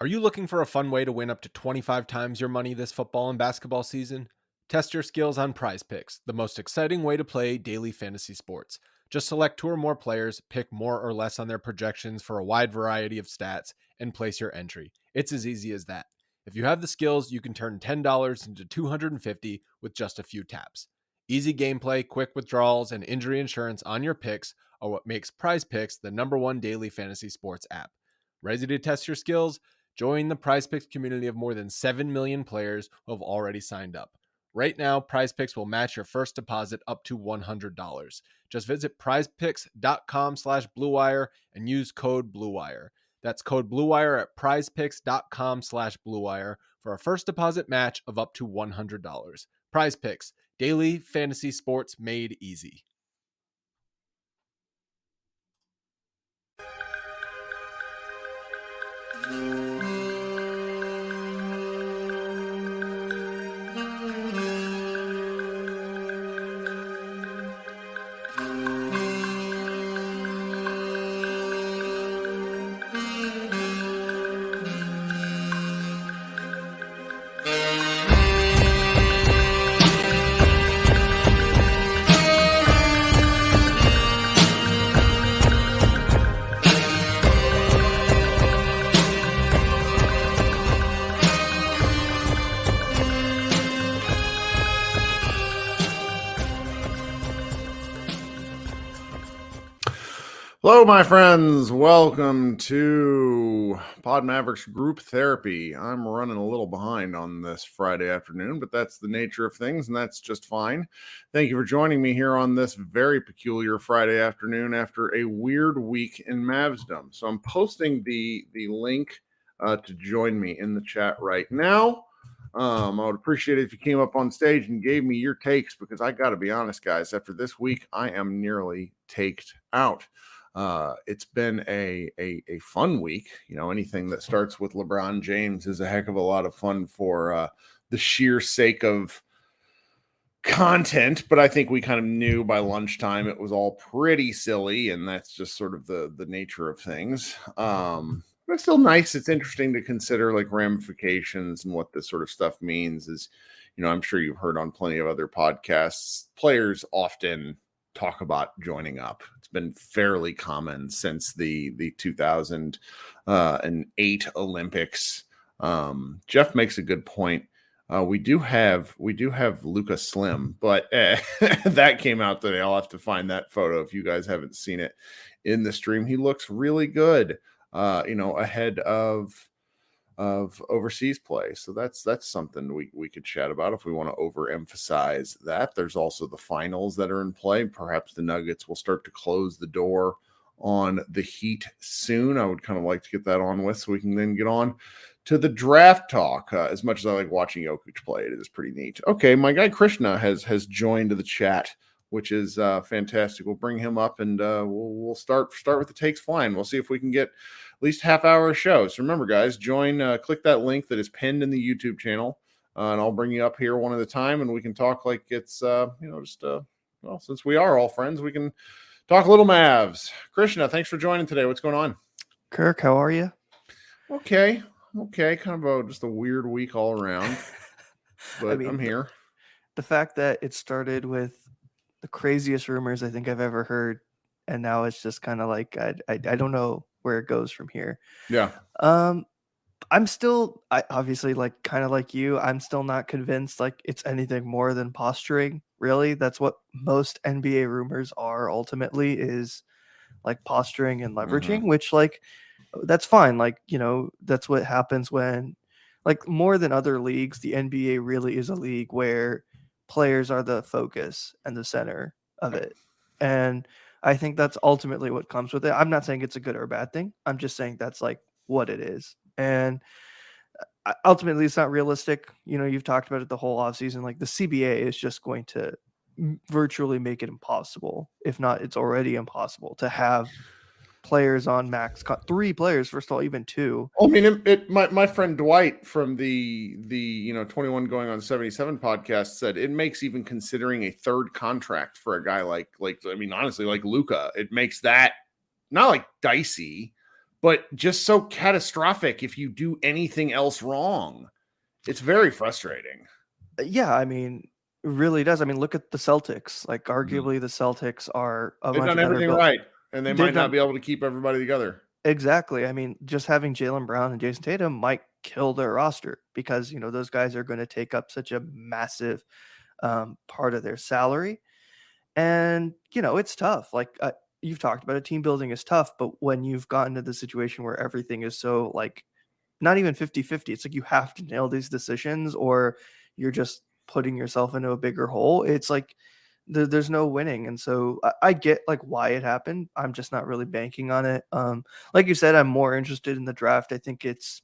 Are you looking for a fun way to win up to 25 times your money this football and basketball season? Test your skills on Prize Picks, the most exciting way to play daily fantasy sports. Just select two or more players, pick more or less on their projections for a wide variety of stats, and place your entry. It's as easy as that. If you have the skills, you can turn $10 into $250 with just a few taps. Easy gameplay, quick withdrawals, and injury insurance on your picks are what makes Prize Picks the #1 daily fantasy sports app. Ready to test your skills? Join the PrizePicks community of more than 7 million players who have already signed up. Right now, PrizePicks will match your first deposit up to $100. Just visit prizepicks.com/bluewire and use code BLUEWIRE. That's code BLUEWIRE at prizepicks.com/bluewire for a first deposit match of up to $100. PrizePicks, daily fantasy sports made easy. Hello, my friends. Welcome to Pod Mavericks Group Therapy. I'm running a little behind on this Friday afternoon, but that's the nature of things, and that's just fine. Thank you for joining me here on this very peculiar Friday afternoon after a weird week in Mavsdom. So I'm posting the link to join me in the chat right now. I would appreciate it if you came up on stage and gave me your takes, because I got to be honest, guys, after this week, I am nearly taked out. It's been a fun week. You know, anything that starts with LeBron James is a heck of a lot of fun for the sheer sake of content. But I think we kind of knew by lunchtime it was all pretty silly, and that's just sort of the nature of things. But it's still nice. It's interesting to consider like ramifications and what this sort of stuff means. Is, you know, I'm sure you've heard on plenty of other podcasts, players often talk about joining up. It's been fairly common since the 2008 Olympics. Jeff makes a good point. We do have Luka Slim, but that came out today. I'll have to find that photo if you guys haven't seen it in the stream. He looks really good, ahead of overseas play. So that's something we could chat about if we want to overemphasize that. There's also the finals that are in play. Perhaps the Nuggets will start to close the door on the Heat soon. I would kind of like to get that on with so we can then get on to the draft talk. As much as I like watching Jokic play, it is pretty neat. Okay, my guy Krishna has joined the chat, which is fantastic. We'll bring him up and we'll start with the takes flying. We'll see if we can get at least half hour of show. So remember, guys, join, click that link that is pinned in the YouTube channel, and I'll bring you up here one at a time, and we can talk like it's, since we are all friends, we can talk a little Mavs. Krishna, thanks for joining today. What's going on? Kirk, how are you? Okay. Kind of just a weird week all around, but I'm here. The fact that it started with the craziest rumors I think I've ever heard, and now it's just kind of like I don't know where it goes from here. Yeah. I'm still, obviously, like kind of like you, I'm still not convinced like it's anything more than posturing. Really, that's what most NBA rumors are ultimately, is like posturing and leveraging, which like that's fine. Like, you know, that's what happens when, like, more than other leagues, the NBA really is a league where players are the focus and the center of it. And I think that's ultimately what comes with it. I'm not saying it's a good or a bad thing. I'm just saying that's like what it is. And ultimately it's not realistic. You know, you've talked about it the whole offseason. Like the CBA is just going to virtually make it impossible. If not, it's already impossible to have players on max 3 players, first of all, even 2. I mean, my friend Dwight from the 21 going on 77 podcast said it makes even considering a third contract for a guy like honestly, like Luka, it makes that not like dicey, but just so catastrophic if you do anything else wrong. It's very frustrating. Yeah, I mean, it really does. I mean, look at the Celtics. Like, arguably, the Celtics are a They've much done better everything built. right, and they They've might not done be able to keep everybody together. exactly. I mean, just having Jaylen Brown and Jason Tatum might kill their roster because, you know, those guys are going to take up such a massive part of their salary. And, you know, it's tough. Like, you've talked about it, team building is tough, but when you've gotten to the situation where everything is so, like, not even 50-50, it's like you have to nail these decisions or you're just putting yourself into a bigger hole. It's like there's no winning. And so I get like why it happened. I'm just not really banking on it. Like you said, I'm more interested in the draft. I think it's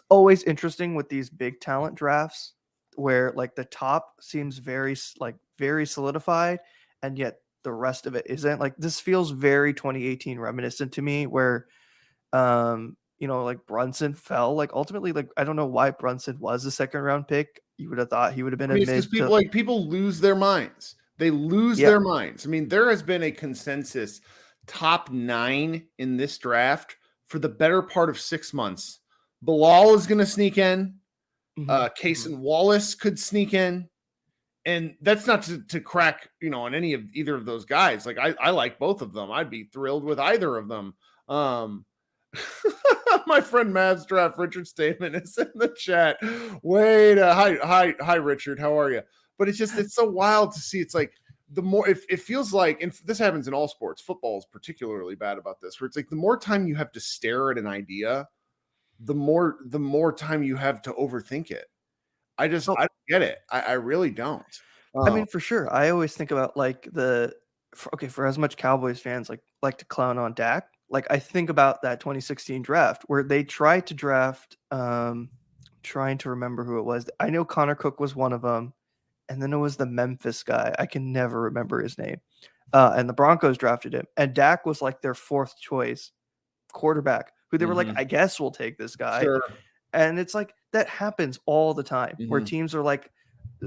always interesting with these big talent drafts where like the top seems very solidified and yet the rest of it isn't. Like this feels very 2018 reminiscent to me where you know, like Brunson fell. Like ultimately, like I don't know why Brunson was a second round pick. You would have thought he would have been I a mean, it's because mid to people lose their minds. They lose yeah. their minds. I mean, there has been a consensus top 9 in this draft for the better part of 6 months. Bilal is going to sneak in. Cason Wallace could sneak in. And that's not to crack, you know, on any of either of those guys. Like I like both of them. I'd be thrilled with either of them. My friend Mavs Draft Richard Statement is in the chat. Wait, hi, Richard. How are you? But it's so wild to see. It's like the more it feels like, and this happens in all sports. Football is particularly bad about this, where it's like the more time you have to stare at an idea, the more time you have to overthink it. I don't get it. I really don't. I mean, for sure. I always think about like for as much Cowboys fans like to clown on Dak. Like I think about that 2016 draft where they tried to draft. Trying to remember who it was. I know Connor Cook was one of them, and then it was the Memphis guy. I can never remember his name. And the Broncos drafted him, and Dak was like their 4th choice quarterback, who they were like, I guess we'll take this guy. Sure. And it's like that happens all the time where teams are like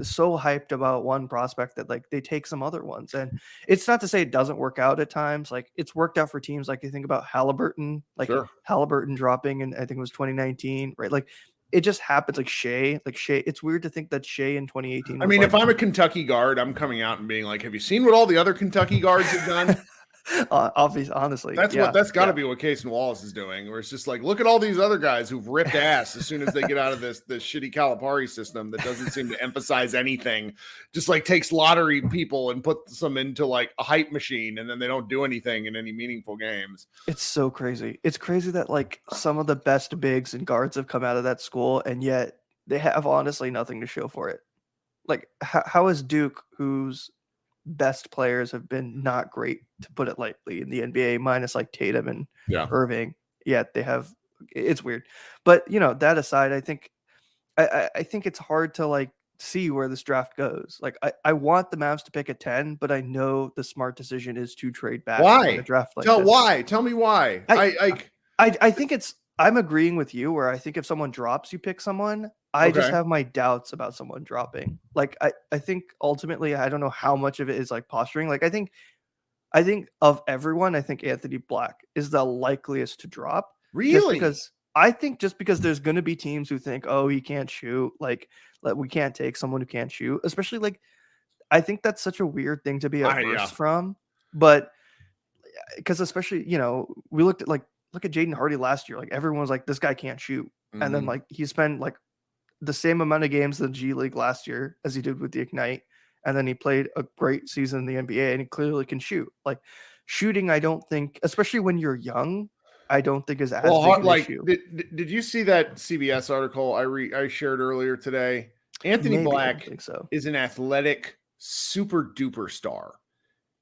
so hyped about one prospect that like they take some other ones. And it's not to say it doesn't work out at times. Like it's worked out for teams like you think about Halliburton, like Halliburton dropping, and I think it was 2019, right? Like it just happens. Like Shea. It's weird to think that Shea in 2018. I mean, if I'm a Kentucky guard, I'm coming out and being like, "Have you seen what all the other Kentucky guards have done?" Honestly, that's got to be what Cason Wallace is doing, where it's just like, look at all these other guys who've ripped ass as soon as they get out of this shitty Calipari system that doesn't seem to emphasize anything, just like takes lottery people and puts them into like a hype machine, and then they don't do anything in any meaningful games. It's so crazy. It's crazy that like some of the best bigs and guards have come out of that school, and yet they have honestly nothing to show for it. Like how is Duke, whose best players have been not great, to put it lightly, in the NBA, minus like Tatum and Irving. Yet they have, it's weird. But you know, that aside, I think it's hard to like see where this draft goes. Like I want the Mavs to pick at 10, but I know the smart decision is to trade back. Why? In a draft like Why? Tell me why. I think I'm agreeing with you where I think if someone drops, you pick someone. I just have my doubts about someone dropping. Like I think ultimately, I don't know how much of it is like posturing. Like I think of everyone, I think Anthony Black is the likeliest to drop. Really? Just because there's going to be teams who think, oh, he can't shoot. Like we can't take someone who can't shoot. Especially like, I think that's such a weird thing to be averse from. But because especially, you know, we look at Jaden Hardy last year. Like everyone was like, this guy can't shoot. And then like he spent like the same amount of games in the G League last year as he did with the Ignite. And then he played a great season in the NBA and he clearly can shoot. Like shooting, I don't think, especially when you're young, I don't think is as big an issue. Did you see that CBS article I shared earlier today? Anthony Black is an athletic super duper star.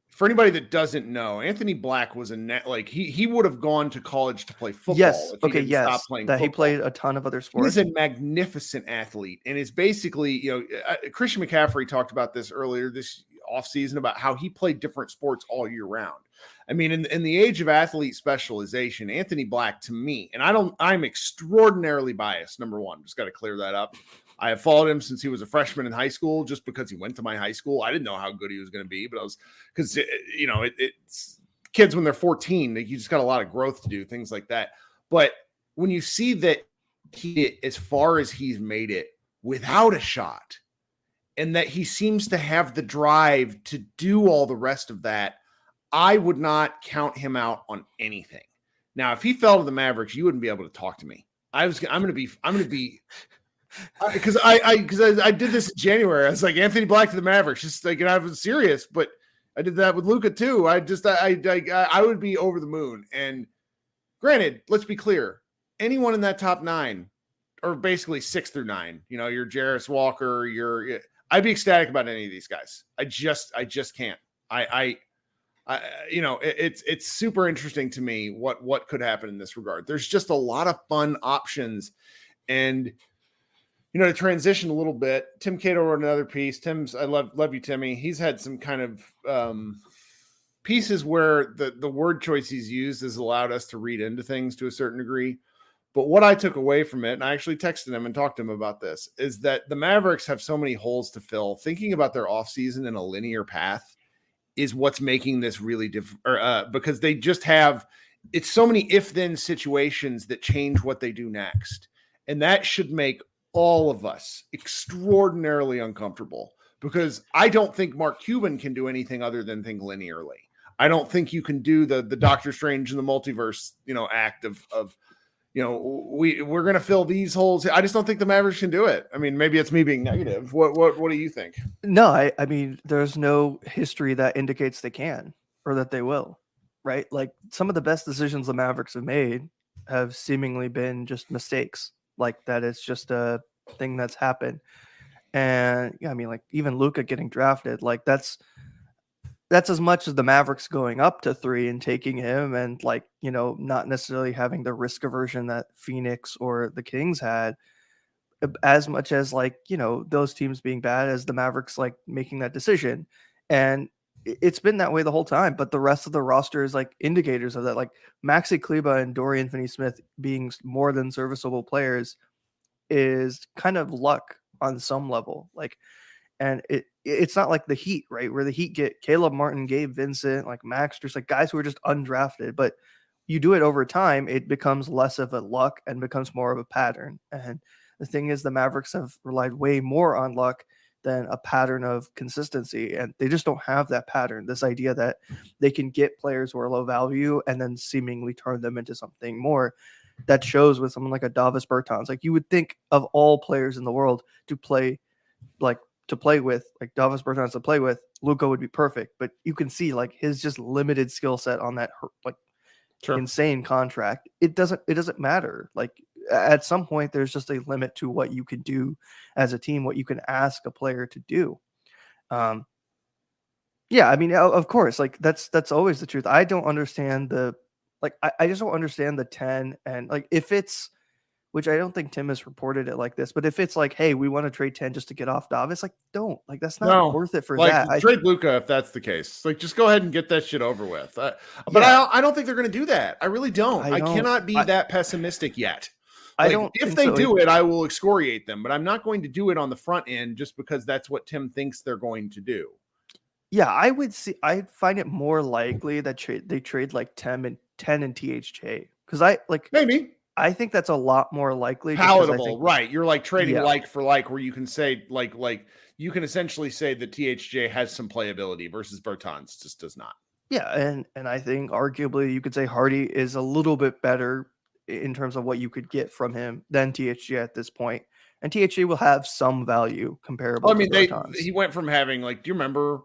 For anybody that doesn't know, Anthony Black was he would have gone to college to play football. Yes. If he didn't stop playing football. He played a ton of other sports. He's a magnificent athlete. And it's basically, you know, Christian McCaffrey talked about this earlier this offseason about how he played different sports all year round. I mean, in the age of athlete specialization, Anthony Black, to me, and I'm extraordinarily biased. Number one, just got to clear that up. I have followed him since he was a freshman in high school, just because he went to my high school. I didn't know how good he was going to be, but because you know, it's kids when they're 14, you just got a lot of growth to do, things like that. But when you see that he, as far as he's made it without a shot, and that he seems to have the drive to do all the rest of that, I would not count him out on anything. Now, if he fell to the Mavericks, you wouldn't be able to talk to me. I'm going to be because I did this in January. I was like, Anthony Black to the Mavericks, just like, and I was serious, but I did that with Luka too. I would be over the moon. And granted, let's be clear, anyone in that top 9, or basically 6 through 9, your Jarris Walker, I'd be ecstatic about any of these guys. I just can't. It's super interesting to me what could happen in this regard. There's just a lot of fun options. And, to transition a little bit, Tim Cato wrote another piece. I love you, Timmy. He's had some kind of pieces where the word choice he's used has allowed us to read into things to a certain degree. But what I took away from it, and I actually texted him and talked to him about this, is that the Mavericks have so many holes to fill. Thinking about their offseason in a linear path is what's making this really different, because they just have, it's so many if-then situations that change what they do next. And that should make all of us extraordinarily uncomfortable, because I don't think Mark Cuban can do anything other than think linearly. I don't think you can do the Doctor Strange in the multiverse, act of we're going to fill these holes. I just don't think the Mavericks can do it. I mean, maybe it's me being negative. What do you think? No, I mean, there's no history that indicates they can or that they will, right? Like, some of the best decisions the Mavericks have made have seemingly been just mistakes, like that it's just a thing that's happened. And I mean, like, even Luka getting drafted, like that's as much as the Mavericks going up to 3 and taking him, and like, not necessarily having the risk aversion that Phoenix or the Kings had, as much as like, those teams being bad, as the Mavericks like making that decision. And it's been that way the whole time, but the rest of the roster is like indicators of that. Like, Maxi Kleba and Dorian Finney-Smith being more than serviceable players is kind of luck on some level. Like, and it's not like the Heat, right? Where the Heat get Caleb Martin, Gabe Vincent, like Max, just like guys who are just undrafted. But you do it over time, it becomes less of a luck and becomes more of a pattern. And the thing is, the Mavericks have relied way more on luck than a pattern of consistency. And they just don't have that pattern. This idea that they can get players who are low value and then seemingly turn them into something more. That shows with someone like a Davis Bertans. Like, you would think of all players in the world to play with, like Davis Bertans to play with, Luka would be perfect. But you can see like his just limited skill set on that insane contract. It doesn't matter. Like, at some point, there's just a limit to what you can do as a team, what you can ask a player to do. Yeah, I mean, of course, like that's always the truth. I don't understand I just don't understand the 10, and like, if it's, which I don't think Tim has reported it like this, but if it's like, hey, we want to trade 10 just to get off Davis, like, don't, like, that's not worth it for that. Trade Luka if that's the case. Like, just go ahead and get that shit over with. But I don't think they're going to do that. I really don't. I cannot be that pessimistic yet. Like, if they do it, I will excoriate them, but I'm not going to do it on the front end just because that's what Tim thinks they're going to do. Yeah, I'd find it more likely that they trade like 10 and THJ, because maybe. I think that's a lot more likely. Palatable, right? You're like trading like for like, where you can say like you can essentially say that THJ has some playability versus Bertans just does not. Yeah, and I think arguably you could say Hardy is a little bit better in terms of what you could get from him than THJ at this point. And THJ will have some value comparable. Well, I mean, he went from having like, do you remember?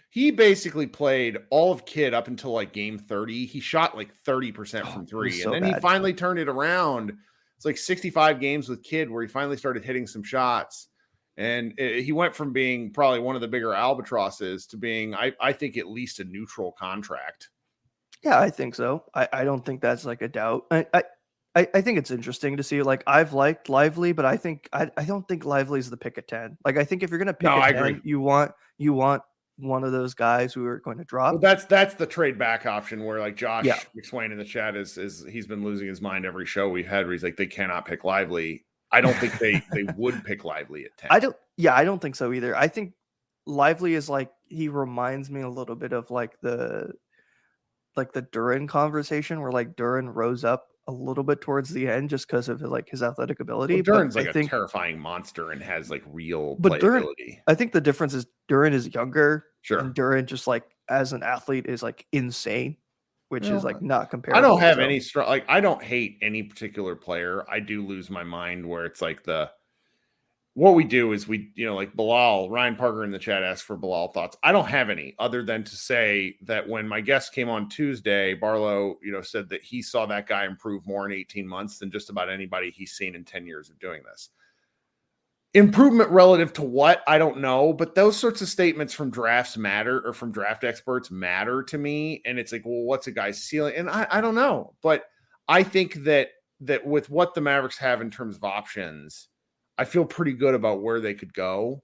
He basically played all of Kid up until like game 30. He shot like 30% from 3. And then he finally turned it around. It's like 65 games with Kid where he finally started hitting some shots. And he went from being probably one of the bigger albatrosses to being, I think, at least a neutral contract. Yeah, I think so. I don't think that's like a doubt. I think it's interesting to see. Like, I've liked Lively, but I don't think Lively's the pick at 10. Like, I think if you're going to pick at 10, agree. You want one of those guys who are going to drop. Well, that's the trade back option where like Josh McSwain in the chat is he's been losing his mind every show we've had where he's like, they cannot pick Lively. I don't think they would pick Lively at 10. I don't think so either. I think Lively is like, he reminds me a little bit of like like the Duren conversation where like Duren rose up a little bit towards the end just because of like his athletic ability. Well, But Duren's I like a think, terrifying monster and has like real but Duren, playability. I think the difference is Duren is younger, Sure. and Duren just like as an athlete is like insane, which is like not comparable. I don't have any strong, like, I don't hate any particular player. I do lose my mind where it's like what we do is we, like Bilal, Ryan Parker in the chat asked for Bilal thoughts. I don't have any other than to say that when my guest came on Tuesday, Barlow, said that he saw that guy improve more in 18 months than just about anybody he's seen in 10 years of doing this. Improvement relative to what? I don't know, but those sorts of statements from drafts matter, or from draft experts matter to me. And it's like, well, what's a guy's ceiling? And I don't know, but I think that with what the Mavericks have in terms of options, I feel pretty good about where they could go.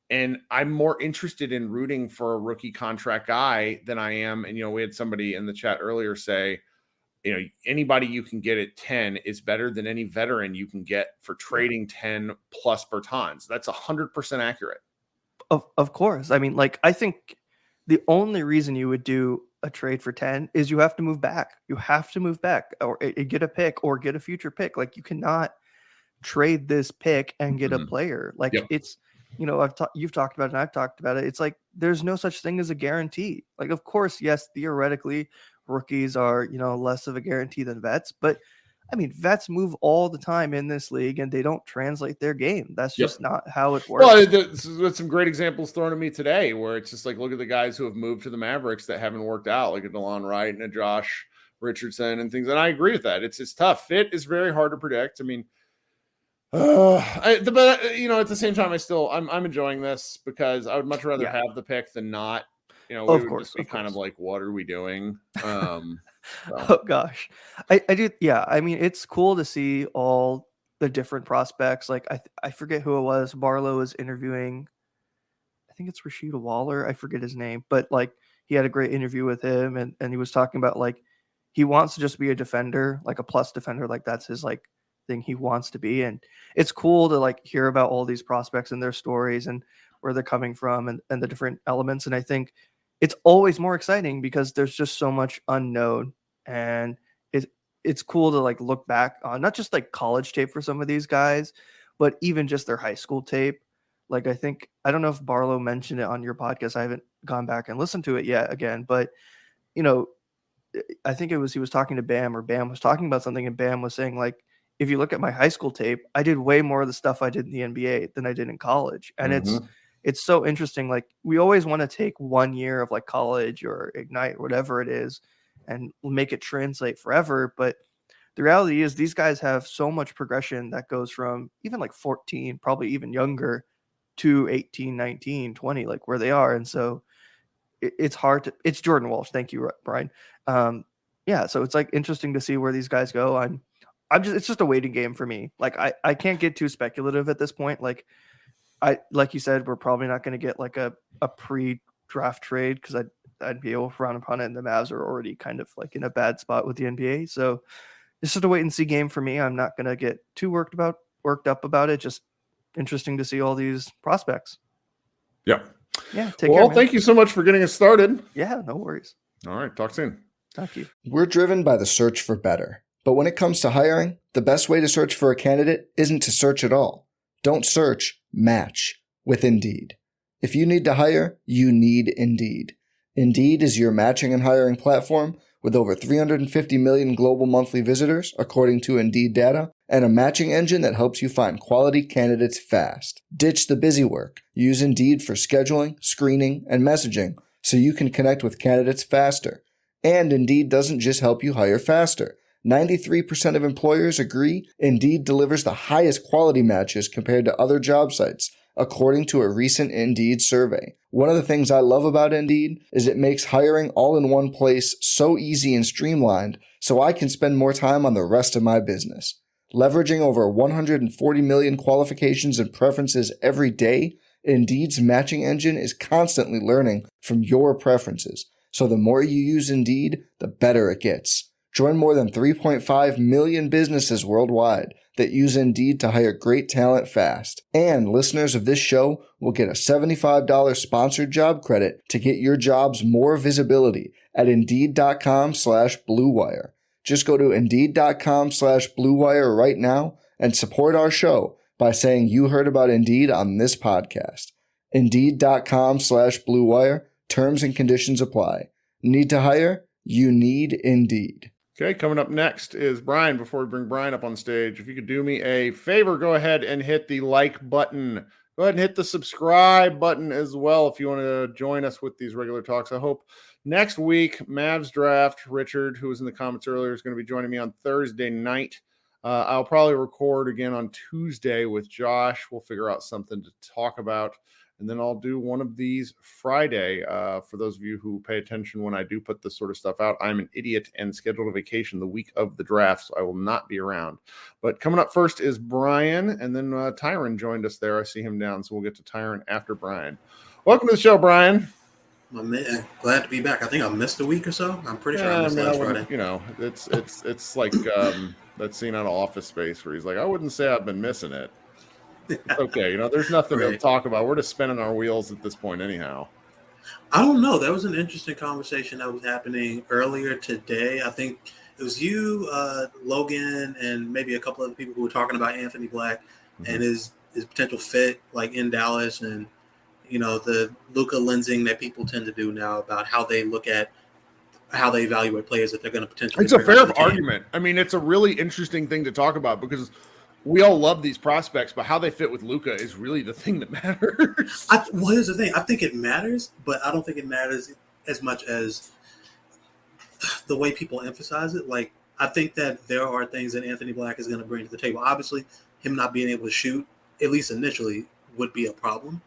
And I'm more interested in rooting for a rookie contract guy than I am. And, we had somebody in the chat earlier say, anybody you can get at 10 is better than any veteran you can get for trading 10 plus Bertans. That's 100% accurate. Of course. I mean, like, I think the only reason you would do a trade for 10 is you have to move back. You have to move back or get a pick or get a future pick. Like, you cannot trade this pick and get a player. Like, it's, you've talked about it and I've talked about it. It's like, there's no such thing as a guarantee. Like, of course, yes, theoretically, rookies are, less of a guarantee than vets, but I mean, vets move all the time in this league and they don't translate their game. That's just not how it works. Well, there's some great examples thrown at me today where it's just like, look at the guys who have moved to the Mavericks that haven't worked out, like a DeLon Wright and a Josh Richardson and things. And I agree with that. It's tough. Fit is very hard to predict. I mean, but at the same time, I'm enjoying this because I would much rather have the pick than not. We would just be kind of like, what are we doing? Oh gosh, I do. Yeah, I mean, it's cool to see all the different prospects. Like I forget who it was. Barlow was interviewing. I think it's Rashida Waller. I forget his name, but like he had a great interview with him, and he was talking about like he wants to just be a defender, like a plus defender. Like that's his like thing he wants to be, and it's cool to like hear about all these prospects and their stories and where they're coming from and the different elements. And I think it's always more exciting because there's just so much unknown, and it's cool to like look back on not just like college tape for some of these guys, but even just their high school tape. Like I don't know if Barlow mentioned it on your podcast. I haven't gone back and listened to it yet again, but I think he was talking to Bam, or Bam was talking about something, and Bam was saying like, if you look at my high school tape, I did way more of the stuff I did in the NBA than I did in college. And it's so interesting. Like we always want to take 1 year of like college or Ignite, whatever it is, and make it translate forever. But the reality is these guys have so much progression that goes from even like 14, probably even younger, to 18, 19, 20, like where they are. And so it's hard to, it's Jordan Walsh. Thank you, Brian. So it's like interesting to see where these guys go. It's just a waiting game for me. Like I can't get too speculative at this point. Like you said, we're probably not going to get like a pre-draft trade because I'd be able to frown upon it, and the Mavs are already kind of like in a bad spot with the NBA. So it's just a wait and see game for me. I'm not going to get too worked up about it. Just interesting to see all these prospects. Yeah. Yeah. Thank you so much for getting us started. Yeah, no worries. All right. Talk soon. Thank you. We're driven by the search for better. But when it comes to hiring, the best way to search for a candidate isn't to search at all. Don't search, match with Indeed. If you need to hire, you need Indeed. Indeed is your matching and hiring platform with over 350 million global monthly visitors, according to Indeed data, and a matching engine that helps you find quality candidates fast. Ditch the busy work. Use Indeed for scheduling, screening, and messaging so you can connect with candidates faster. And Indeed doesn't just help you hire faster. 93% of employers agree Indeed delivers the highest quality matches compared to other job sites, according to a recent Indeed survey. One of the things I love about Indeed is it makes hiring all in one place so easy and streamlined so I can spend more time on the rest of my business. Leveraging over 140 million qualifications and preferences every day, Indeed's matching engine is constantly learning from your preferences. So the more you use Indeed, the better it gets. Join more than 3.5 million businesses worldwide that use Indeed to hire great talent fast. And listeners of this show will get a $75 sponsored job credit to get your jobs more visibility at Indeed.com/Blue Wire. Just go to Indeed.com/Blue Wire right now and support our show by saying you heard about Indeed on this podcast. Indeed.com/Blue Wire. Terms and conditions apply. Need to hire? You need Indeed. Okay, coming up next is Brian. Before we bring Brian up on stage, if you could do me a favor, go ahead and hit the like button. Go ahead and hit the subscribe button as well if you want to join us with these regular talks. I hope next week, Mavs draft, Richard, who was in the comments earlier, is going to be joining me on Thursday night. I'll probably record again on Tuesday with Josh. We'll figure out something to talk about. And then I'll do one of these Friday. For those of you who pay attention when I do put this sort of stuff out, I'm an idiot and scheduled a vacation the week of the draft, so I will not be around. But coming up first is Brian, and then Tyron joined us there. I see him down, so we'll get to Tyron after Brian. Welcome to the show, Brian. My man, glad to be back. I think I missed a week or so. I'm pretty sure I missed last Friday. You know, it's like that scene out of Office Space where he's like, I wouldn't say I've been missing it. It's okay, you know, there's nothing to talk about. We're just spinning our wheels at this point anyhow. I don't know. That was an interesting conversation that was happening earlier today. I think it was you, Logan, and maybe a couple other people who were talking about Anthony Black and his potential fit like in Dallas, and you know, the Luka lensing that people tend to do now about how they look at how they evaluate players if they're going to potentially. It's a fair argument. I mean, it's a really interesting thing to talk about because we all love these prospects, but how they fit with Luka is really the thing that matters. Well, here's the thing. I think it matters, but I don't think it matters as much as the way people emphasize it. Like, I think that there are things that Anthony Black is going to bring to the table. Obviously, him not being able to shoot, at least initially, would be a problem.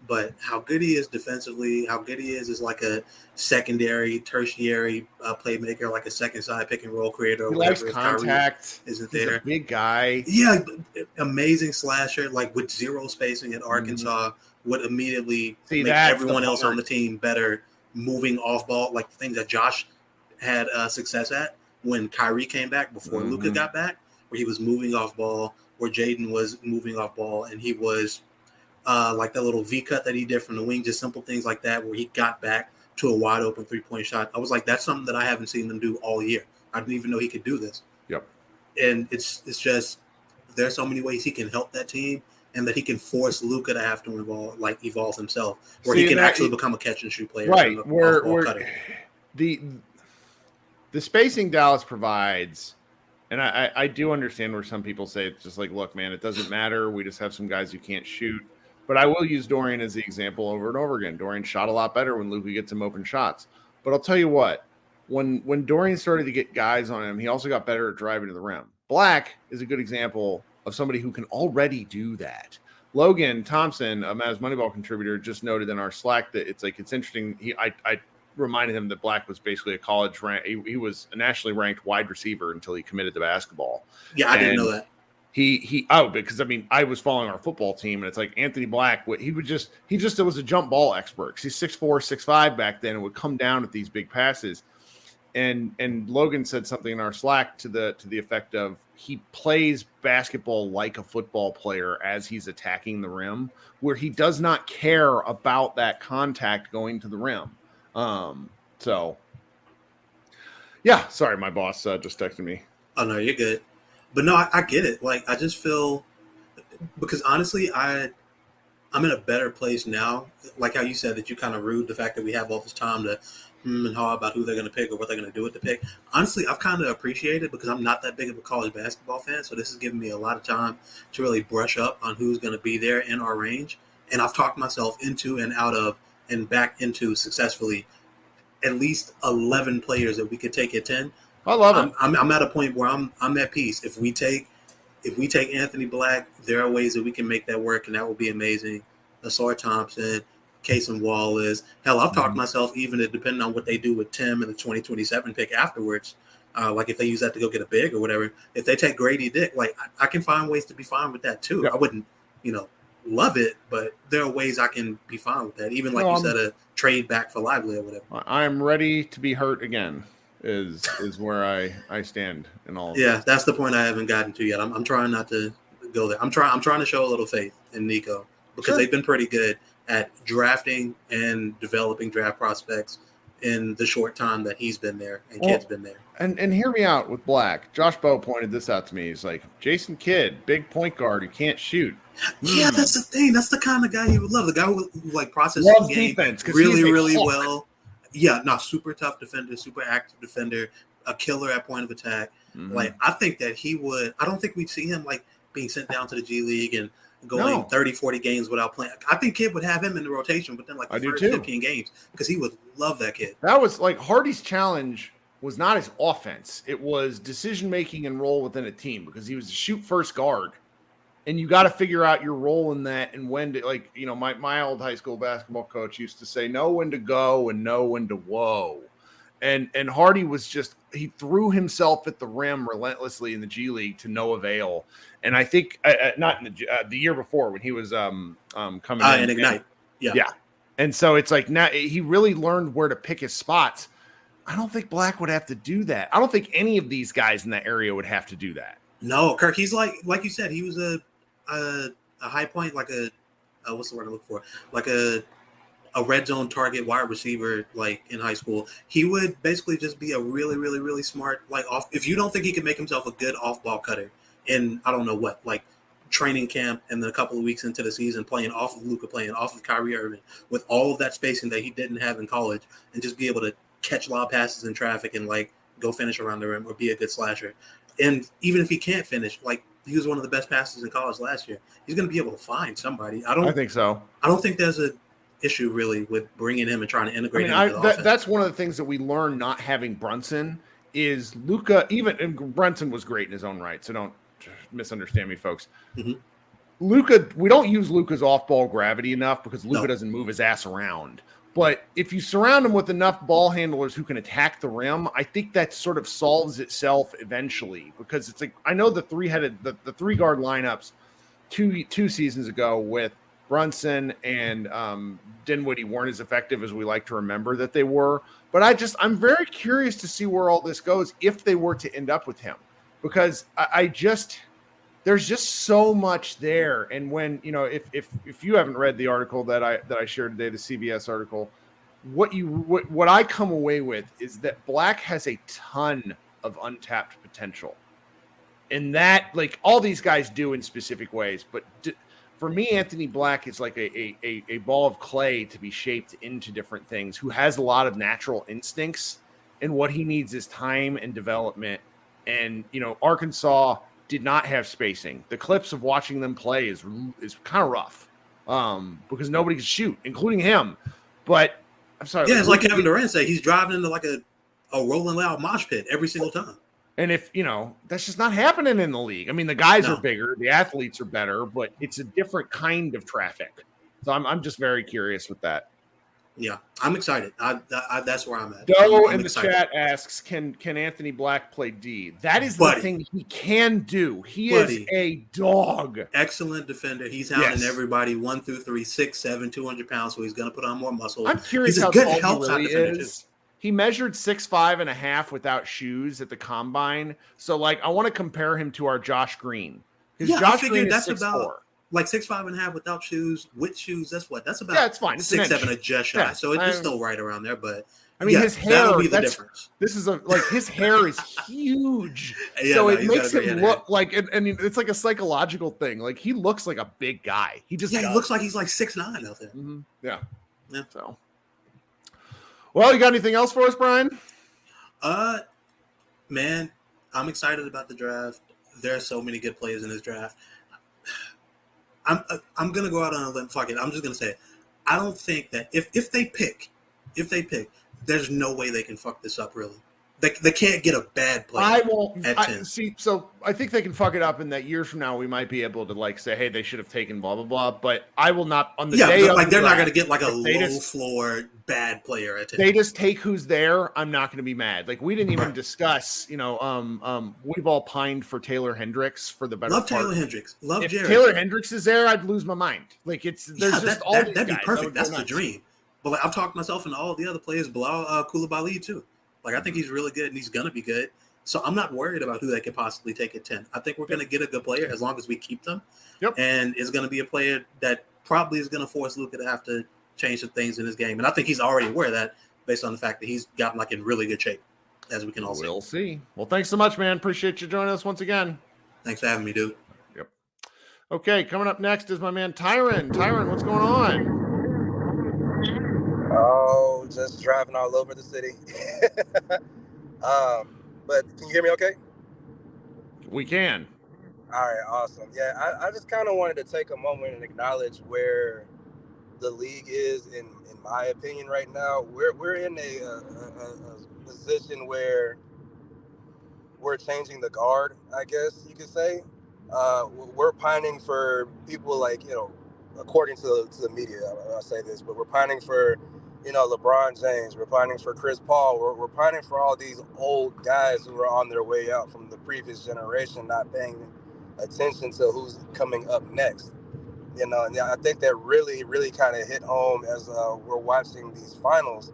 But how good he is defensively, how good he is like a secondary, tertiary playmaker, like a second side pick and roll creator. Or he whatever. likes contact. Isn't He's there? A big guy. Yeah, amazing slasher. Like with zero spacing at Arkansas, would immediately make everyone else on the team better moving off ball. Like things that Josh had success at when Kyrie came back before Luka got back, where he was moving off ball, where Jaden was moving off ball, and he was. Like that little V cut that he did from the wing, just simple things like that, where he got back to a wide open 3-point shot. I was like, that's something that I haven't seen him do all year. I didn't even know he could do this. Yep. And it's just there's so many ways he can help that team, and that he can force Luka to have to evolve himself, where he can actually become a catch and shoot player. Right. Where the spacing Dallas provides. And I do understand where some people say it's just like, look, man, it doesn't matter. We just have some guys who can't shoot. But I will use Dorian as the example over and over again. Dorian shot a lot better when Luka gets him open shots. But I'll tell you what, when Dorian started to get guys on him, he also got better at driving to the rim. Black is a good example of somebody who can already do that. Logan Thompson, a Mavs Moneyball contributor, just noted in our Slack that it's interesting. I reminded him that Black was basically a college rank. He was a nationally ranked wide receiver until he committed to basketball. Yeah, I didn't know that. Because I mean, I was following our football team, and it's like Anthony Black. He was a jump ball expert. 'Cause he's 6'4", 6'5" back then, and would come down at these big passes. And Logan said something in our Slack to the effect of he plays basketball like a football player as he's attacking the rim, where he does not care about that contact going to the rim. So yeah, sorry, my boss just texted me. Oh no, you're good. But no, I get it. Like, I just feel, because honestly, I'm in a better place now. Like how you said that you kind of rude the fact that we have all this time to and haw about who they're going to pick or what they're going to do with the pick. Honestly, I've kind of appreciated it because I'm not that big of a college basketball fan. So this has given me a lot of time to really brush up on who's going to be there in our range. And I've talked myself into and out of and back into successfully at least 11 players that we could take at 10. I love it. I'm at a point where I'm at peace. If we take Anthony Black, there are ways that we can make that work, and that will be amazing. Asar Thompson, Cason Wallace. Hell, I've talked myself even depending on what they do with Tim and the 2027 pick afterwards. Like if they use that to go get a big or whatever. If they take Grady Dick, like I can find ways to be fine with that too. Yeah. I wouldn't, love it, but there are ways I can be fine with that. Even like you said, a trade back for Lively or whatever. I'm ready to be hurt again. is where I stand in all of Yeah, this. that's the point I haven't gotten to yet. I'm trying not to go there. I'm trying to show a little faith in Nico because Sure. they've been pretty good at drafting and developing draft prospects in the short time that he's been there and Kid's been there. And hear me out with Black. Josh Bowe pointed this out to me. He's like, Jason Kidd, big point guard who can't shoot. Yeah, that's the thing. That's the kind of guy he would love. The guy who like processes Loves the game defense, 'cause really, he's a really hawk. well. Yeah, no, super tough defender, super active defender, a killer at point of attack. Mhm. Like, I think that he would. I don't think we'd see him like being sent down to the G League and going 30, 40 games without playing. I think Kid would have him in the rotation, but then like I the do first too. 15 games because he would love that kid. That was like Hardy's challenge was not his offense. It was decision making and role within a team because he was a shoot first guard. And you got to figure out your role in that and when to, like, you know, my old high school basketball coach used to say, know when to go and know when to whoa. And Hardy was just, he threw himself at the rim relentlessly in the G League to no avail. And I think not in the year before when he was coming in And Ignite. Yeah. And so it's like now he really learned where to pick his spots. I don't think Black would have to do that. I don't think any of these guys in that area would have to do that. No, Kirk, he's like you said, he was a high point, like a what's the word I look for? Like a red zone target wide receiver, like in high school. He would basically just be a really, really, really smart, like off. If you don't think he could make himself a good off ball cutter in I don't know what, like training camp and then a couple of weeks into the season playing off of Luka, playing off of Kyrie Irving with all of that spacing that he didn't have in college and just be able to catch lob passes in traffic and like go finish around the rim or be a good slasher. And even if he can't finish, like he was one of the best passers in college last year, he's going to be able to find somebody. I think so. I don't think there's a issue really with bringing him and trying to integrate him into the offense. That's one of the things that we learned not having Brunson is Luka, and Brunson was great in his own right, so don't misunderstand me, folks. Mm-hmm. Luka, we don't use Luka's off-ball gravity enough because Luka No. doesn't move his ass around. But if you surround him with enough ball handlers who can attack the rim, I think that sort of solves itself eventually. Because it's like I know the three guard lineups two seasons ago with Brunson and Dinwiddie weren't as effective as we like to remember that they were. But I'm very curious to see where all this goes if they were to end up with him, because there's just so much there. And when, you know, if you haven't read the article that I shared today, the CBS article, what I come away with is that Black has a ton of untapped potential, and that like all these guys do in specific ways. But for me, Anthony Black is like a ball of clay to be shaped into different things, who has a lot of natural instincts, and what he needs is time and development. And, you know, Arkansas did not have spacing. The clips of watching them play is kind of rough because nobody can shoot, including him. But I'm sorry. Yeah, it's like Kevin Durant said, he's driving into like a Rolling Loud mosh pit every single time. And if, you know, that's just not happening in the league. I mean, the guys are bigger, the athletes are better, but it's a different kind of traffic. So I'm just very curious with that. Yeah, I'm excited. That's where I'm at. Doe I'm in the excited. chat asks, can Anthony Black play D? That is Buddy. the thing he can do. He is a dog. Excellent defender. He's hounding Yes. everybody 1 through 3, 6'7", 200 pounds, so he's going to put on more muscle. I'm curious He's a how good tall he help side really defender, is. He measured 6'5.5" without shoes at the combine. So, like, I want to compare him to our Josh Green. Because Yeah, Josh I Green figured is that's 6'4". about like 6'5.5" without shoes. With shoes, that's what? That's about Yeah, it's fine. It's an 6'7" inch. a just shy. Yeah, So it's still right around there. But I mean, yeah, his hair, that'll be the difference. This is his hair is huge. Yeah, so no, it he's makes got a great him head. look like, and it's like a psychological thing. Like, he looks like a big guy. He just Yeah, he does. looks like he's like 6'9" out there. Mhm. Yeah. Yeah. So, well, you got anything else for us, Brian? Man, I'm excited about the draft. There are so many good players in this draft. I'm gonna go out on a limb. Fuck it. I'm just gonna say it. I don't think that if they pick, there's no way they can fuck this up. Really, they can't get a bad player. I won't at 10. see. So I think they can fuck it up, in that years from now we might be able to like say, "Hey, they should have taken blah blah blah." But I will not on the day. But of like the they're not draft, gonna get like a they low just- floor bad player at 10. They just take who's there. I'm not going to be mad. Like, we didn't even discuss. You know, we've all pined for Taylor Hendricks for the better Love part. Taylor Hendricks. Love If Jared. Taylor Hendricks is there, I'd lose my mind. Like, there's just all these that'd be guys. perfect. That would That's go the nuts. dream. But like I've talked myself into all the other players, Bilal Koulibaly too. Like, I think he's really good, and he's going to be good. So I'm not worried about who they could possibly take at 10. I think we're going to get a good player as long as we keep them. Yep. And it's going to be a player that probably is going to force Luka to have to change some things in his game. And I think he's already aware of that based on the fact that he's gotten like in really good shape, as we can all see. We'll see. Well, thanks so much, man. Appreciate you joining us once again. Thanks for having me, dude. Yep. Okay, coming up next is my man Tyron. Tyron, what's going on? Oh, just driving all over the city. But can you hear me okay? We can. All right, awesome. Yeah, I just kind of wanted to take a moment and acknowledge where the league is, in my opinion, right now. We're in a position where we're changing the guard, I guess you could say. We're pining for people like, according to the media, I'll say this, but we're pining for, LeBron James. We're pining for Chris Paul. We're pining for all these old guys who are on their way out from the previous generation, not paying attention to who's coming up next. And I think that really, really kind of hit home as we're watching these finals,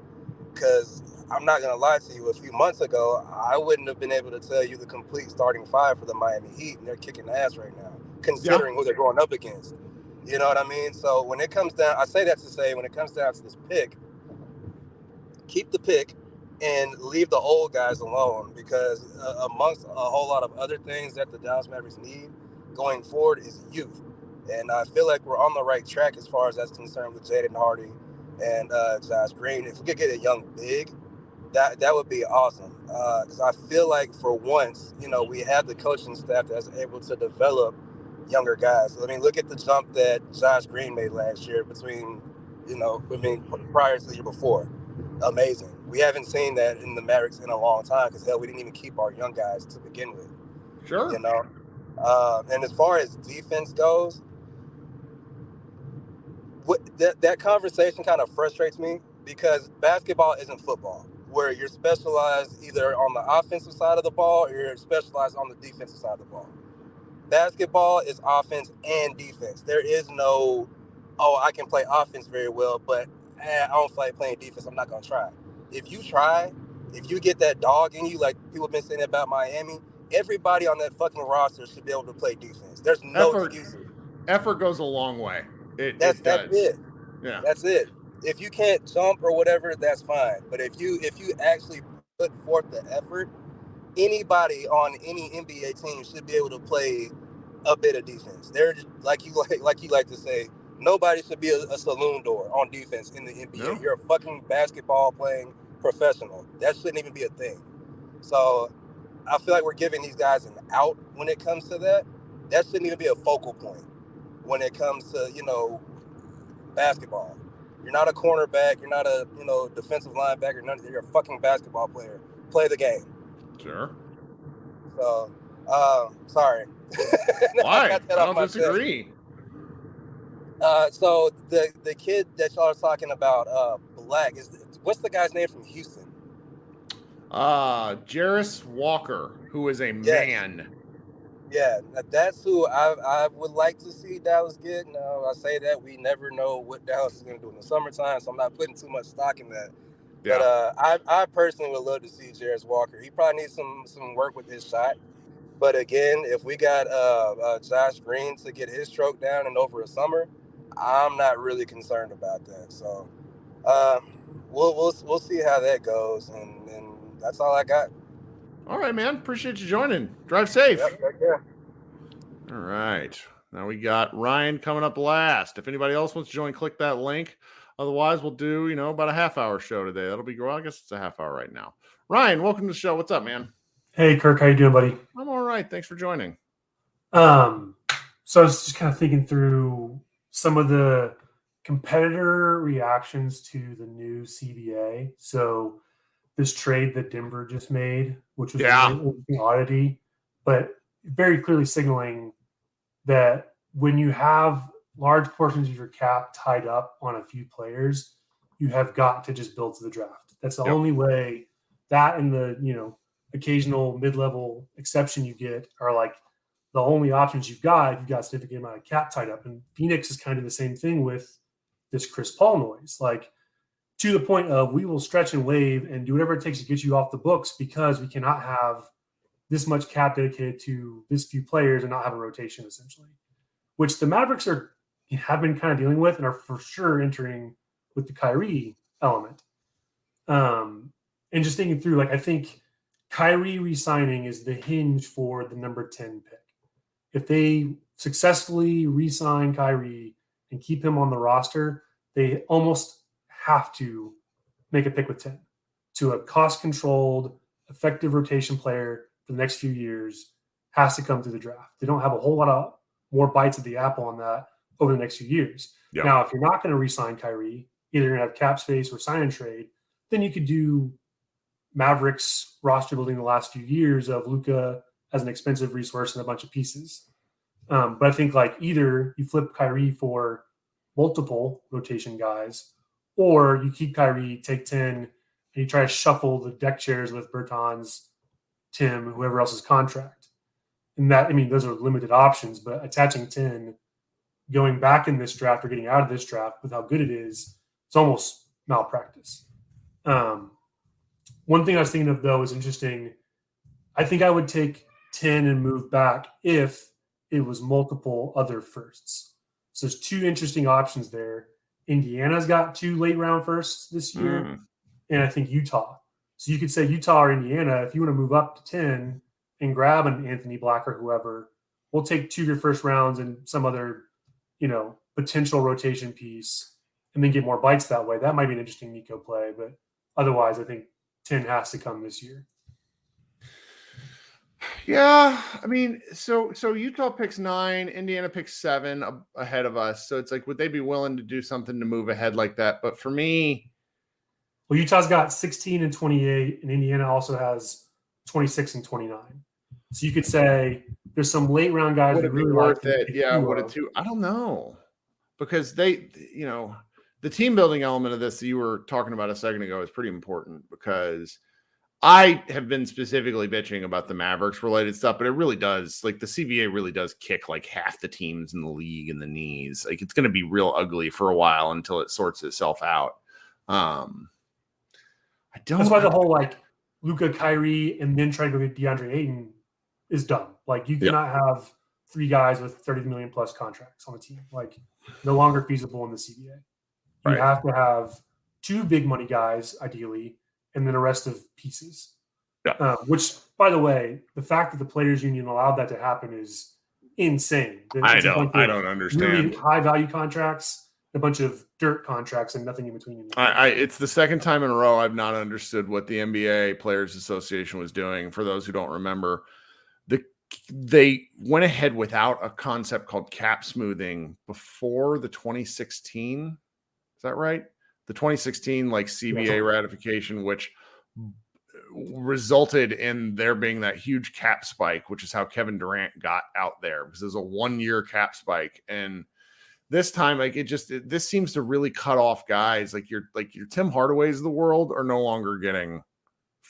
because I'm not going to lie to you, a few months ago, I wouldn't have been able to tell you the complete starting five for the Miami Heat, and they're kicking ass right now, considering who they're going up against. You know what I mean? So when it comes down, I say that to say, when it comes down to this pick, keep the pick and leave the old guys alone, because amongst a whole lot of other things that the Dallas Mavericks need going forward is youth. And I feel like we're on the right track as far as that's concerned with Jaden Hardy and Josh Green. If we could get a young big, that would be awesome. Because I feel like for once, we have the coaching staff that's able to develop younger guys. I mean, look at the jump that Josh Green made last year prior to the year before. Amazing. We haven't seen that in the Mavericks in a long time, because hell, we didn't even keep our young guys to begin with. Sure. And as far as defense goes, that conversation kind of frustrates me, because basketball isn't football, where you're specialized either on the offensive side of the ball or you're specialized on the defensive side of the ball. Basketball is offense and defense. There is no, I can play offense very well, but I don't feel like playing defense. I'm not going to try. If you get that dog in you, like people have been saying about Miami, everybody on that fucking roster should be able to play defense. There's no excuses. Effort goes a long way. That's it. Yeah. That's it. If you can't jump or whatever, that's fine. But if you actually put forth the effort, anybody on any NBA team should be able to play a bit of defense. They're just, like you like to say, nobody should be a saloon door on defense in the NBA. No. You're a fucking basketball playing professional. That shouldn't even be a thing. So I feel like we're giving these guys an out when it comes to that. That shouldn't even be a focal point when it comes to, basketball. You're not a cornerback. You're not a, defensive linebacker. You're a fucking basketball player. Play the game. Sure. So, sorry. Why? I don't disagree. So the kid that y'all are talking about, Black, what's the guy's name from Houston? Jarris Walker, who is a man. Yeah, that's who I would like to see Dallas get. Now, I say that we never know what Dallas is going to do in the summertime, so I'm not putting too much stock in that. Yeah. But I personally would love to see Jarris Walker. He probably needs some work with his shot. But again, if we got Josh Green to get his stroke down and over a summer, I'm not really concerned about that. So we'll see how that goes, and that's all I got. All right, man. Appreciate you joining. Drive safe. Yep, take care. All right. Now we got Ryan coming up last. If anybody else wants to join, click that link. Otherwise, we'll do, about a half-hour show today. That'll be, well, I guess it's a half hour right now. Ryan, welcome to the show. What's up, man? Hey, Kirk. How you doing, buddy? I'm all right. Thanks for joining. So I was just kind of thinking through some of the competitor reactions to the new CBA. So this trade that Denver just made, which was an oddity, but very clearly signaling that when you have large portions of your cap tied up on a few players, you have got to just build to the draft. That's the only way. That and the, occasional mid-level exception you get are like the only options you've got if you've got a significant amount of cap tied up. And Phoenix is kind of the same thing with this Chris Paul noise. Like, to the point of we will stretch and waive and do whatever it takes to get you off the books because we cannot have this much cap dedicated to this few players and not have a rotation, essentially, which the Mavericks have been kind of dealing with and are for sure entering with the Kyrie element. And just thinking through, like, I think Kyrie re-signing is the hinge for the number 10 pick. If they successfully re-sign Kyrie and keep him on the roster, they almost have to make a pick with 10 to a cost-controlled, effective rotation player for the next few years has to come through the draft. They don't have a whole lot of more bites of the apple on that over the next few years. Yep. Now, if you're not going to re-sign Kyrie, either you're going to have cap space or sign and trade, then you could do Mavericks roster building the last few years of Luka as an expensive resource and a bunch of pieces. But I think like either you flip Kyrie for multiple rotation guys, or you keep Kyrie, take 10, and you try to shuffle the deck chairs with Bertans, Tim, whoever else's contract. And that, I mean, those are limited options, but attaching 10, going back in this draft or getting out of this draft with how good it is, it's almost malpractice. One thing I was thinking of, though, is interesting. I think I would take 10 and move back if it was multiple other firsts. So there's two interesting options there. Indiana's got 2 late-round firsts this year, and I think Utah. So you could say Utah or Indiana, if you want to move up to 10 and grab an Anthony Black or whoever, we'll take 2 of your first rounds and some other, potential rotation piece and then get more bites that way. That might be an interesting Nico play, but otherwise I think 10 has to come this year. Yeah, I mean, so Utah picks 9, Indiana picks 7 ahead of us. So it's like, would they be willing to do something to move ahead like that? But for me, well, Utah's got 16 and 28, and Indiana also has 26 and 29. So you could say there's some late round guys would that it be really worth like it? Yeah, would it too? I don't know, because they, the team building element of this that you were talking about a second ago is pretty important, because I have been specifically bitching about the Mavericks related stuff, but it really does, like, the CBA really does kick like half the teams in the league in the knees. Like, it's going to be real ugly for a while until it sorts itself out. That's why the whole like Luka, Kyrie, and then try to go get DeAndre Ayton is dumb. Like, you cannot have 3 guys with 30 million plus contracts on the team. Like, no longer feasible in the CBA. You have to have 2 big money guys, ideally, and then a rest of pieces. Yeah. Which, by the way, the fact that the players union allowed that to happen is insane. I don't understand. Really high value contracts, a bunch of dirt contracts, and nothing in between. It's the second time in a row I've not understood what the NBA Players Association was doing. For those who don't remember, they went ahead without a concept called cap smoothing before the 2016. Is that right? The 2016 like CBA ratification, which resulted in there being that huge cap spike, which is how Kevin Durant got out there, because there's a 1-year cap spike. And this time, like, this seems to really cut off guys like your Tim Hardaway's of the world are no longer getting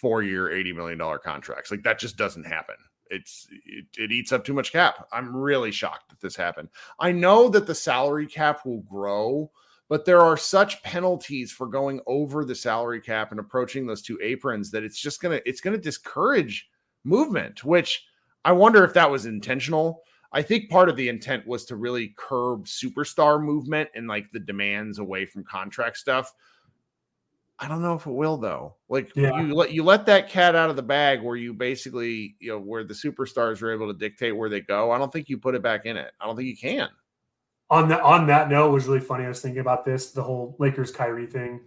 4-year, $80 million contracts. Like, that just doesn't happen. It eats up too much cap. I'm really shocked that this happened. I know that the salary cap will grow, but there are such penalties for going over the salary cap and approaching those 2 aprons that it's going to discourage movement, which I wonder if that was intentional. I think part of the intent was to really curb superstar movement and like the demands away from contract stuff. I don't know if it will, though. Like, you let that cat out of the bag where you basically, where the superstars are able to dictate where they go. I don't think you put it back in it. I don't think you can. On that note, it was really funny. I was thinking about this, the whole Lakers Kyrie thing.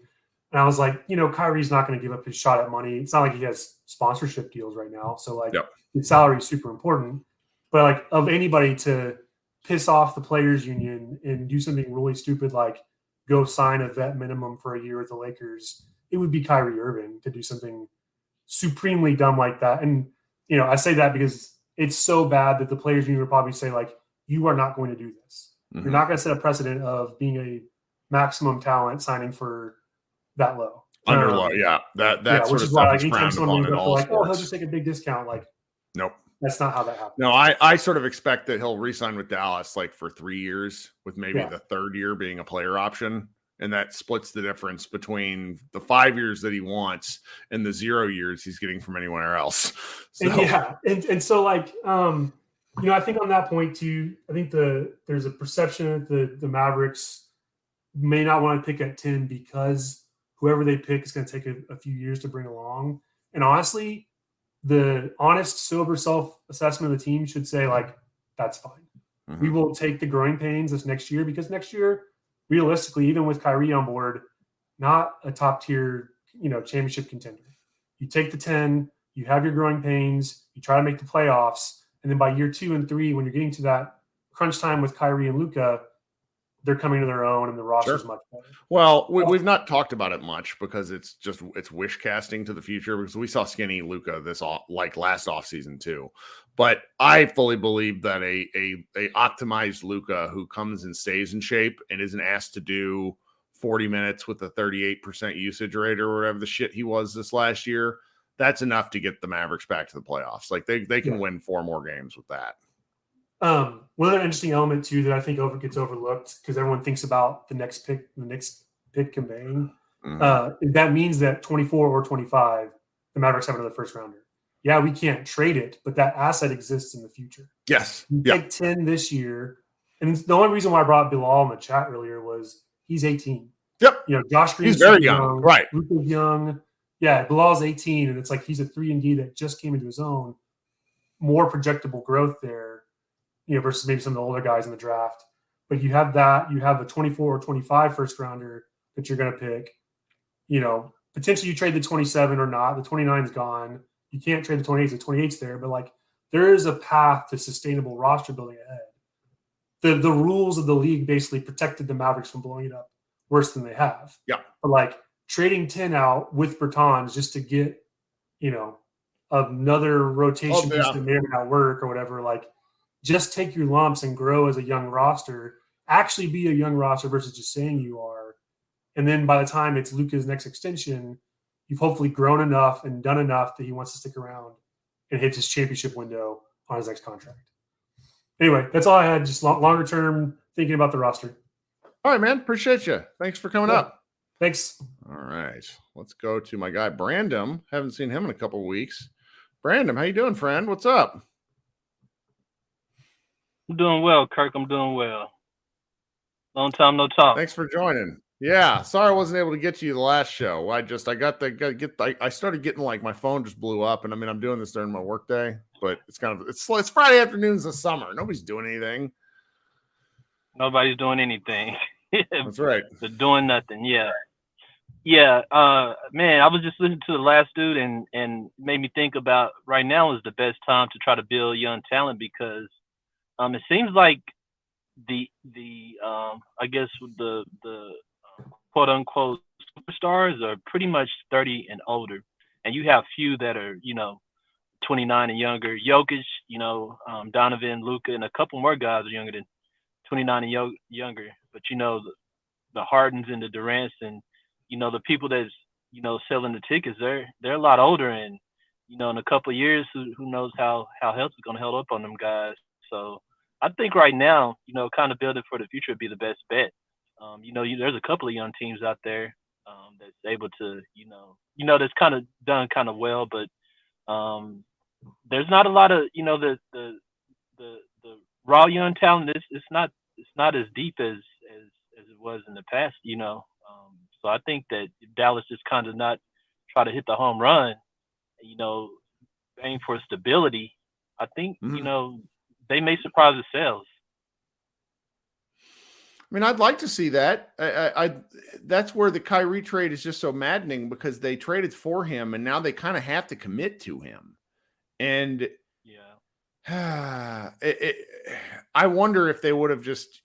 And I was like, Kyrie's not going to give up his shot at money. It's not like he has sponsorship deals right now. So, like, his salary is super important. But, like, of anybody to piss off the players union and do something really stupid like go sign a vet minimum for a year with the Lakers, it would be Kyrie Irving to do something supremely dumb like that. And, I say that because it's so bad that the players union would probably say, like, you are not going to do this. Mm-hmm. You're not going to set a precedent of being a maximum talent signing for that low. Under low, That sort of stuff is frowned upon in all sports. He'll just take a big discount. Like, nope. That's not how that happens. No, I sort of expect that he'll re-sign with Dallas like for 3 years, with maybe the third year being a player option. And that splits the difference between the 5 years that he wants and the 0 years he's getting from anywhere else. So, and so like, I think on that point too, I think there's a perception that the Mavericks may not want to pick at 10 because whoever they pick is going to take a few years to bring along. And honestly, the honest, sober self-assessment of the team should say, like, that's fine. Mm-hmm. We will take the growing pains this next year because next year, realistically, even with Kyrie on board, not a top-tier, championship contender. You take the 10, you have your growing pains, you try to make the playoffs, and then by year 2 and 3, when you're getting to that crunch time with Kyrie and Luka, they're coming to their own, and the roster's much better. Well, we've not talked about it much because it's wish casting to the future, because we saw skinny Luka last offseason too. But I fully believe that a optimized Luka who comes and stays in shape and isn't asked to do 40 minutes with a 38% usage rate or whatever the shit he was this last year, that's enough to get the Mavericks back to the playoffs. Like they can win 4 more games with that. One other interesting element too that I think gets overlooked because everyone thinks about the next pick conveying. That means that 24 or 25, the Mavericks have another first rounder. Yeah, we can't trade it, but that asset exists in the future. Yes. You take 10 this year, and the only reason why I brought Bilal in the chat earlier was he's 18. Yep. Josh Green's he's very young. Right. Luka's young. Yeah, Bilal's 18, and it's like he's a 3-and-D that just came into his own. More projectable growth there. Versus maybe some of the older guys in the draft. But you have that. You have the 24 or 25 first rounder that you're going to pick. Potentially you trade the 27 or not. The 29 is gone. You can't trade the 28. The 28's there. But, like, there is a path to sustainable roster building ahead. The rules of the league basically protected the Mavericks from blowing it up worse than they have. Yeah. But, like, trading 10 out with Bertans just to get, another rotation piece that may or may not work or whatever, like, just take your lumps and grow as a young roster, actually be a young roster versus just saying you are. And then by the time it's Luka's next extension, you've hopefully grown enough and done enough that he wants to stick around and hit his championship window on his next contract. Anyway, that's all I had, just longer term thinking about the roster. All right, man. Appreciate you. Thanks for coming up. Thanks. All right. Let's go to my guy, Brandon. Haven't seen him in a couple of weeks. Brandon, how you doing, friend? What's up? I'm doing well, Kirk. I'm doing well. Long time no talk. Thanks for joining. Yeah, sorry I wasn't able to get to you the last show. I started getting, like, my phone just blew up, and I mean I'm doing this during my work day, but it's Friday afternoons this summer. Nobody's doing anything. Nobody's doing anything. That's right. They're doing nothing. Yeah. Yeah. Man, I was just listening to the last dude and made me think about right now is the best time to try to build young talent because it seems like the I guess the quote unquote superstars are pretty much 30 and older, and you have few that are 29 and younger. Jokic, Donovan, Luka, and a couple more guys are younger than 29 and younger. But the Hardens and the Durants and the people that's selling the tickets, they're a lot older, and in a couple of years, who knows how health is going to hold up on them guys. So I think right now, kind of building for the future would be the best bet. There's a couple of young teams out there that's able to, that's kind of done kind of well, but there's not a lot of, the raw young talent. It's not as deep as it was in the past, So I think that Dallas just kind of not try to hit the home run, aim for stability. I think, they may surprise themselves. I mean, I'd like to see that. That's where the Kyrie trade is just so maddening because they traded for him and now they kind of have to commit to him. And I wonder if they would have just,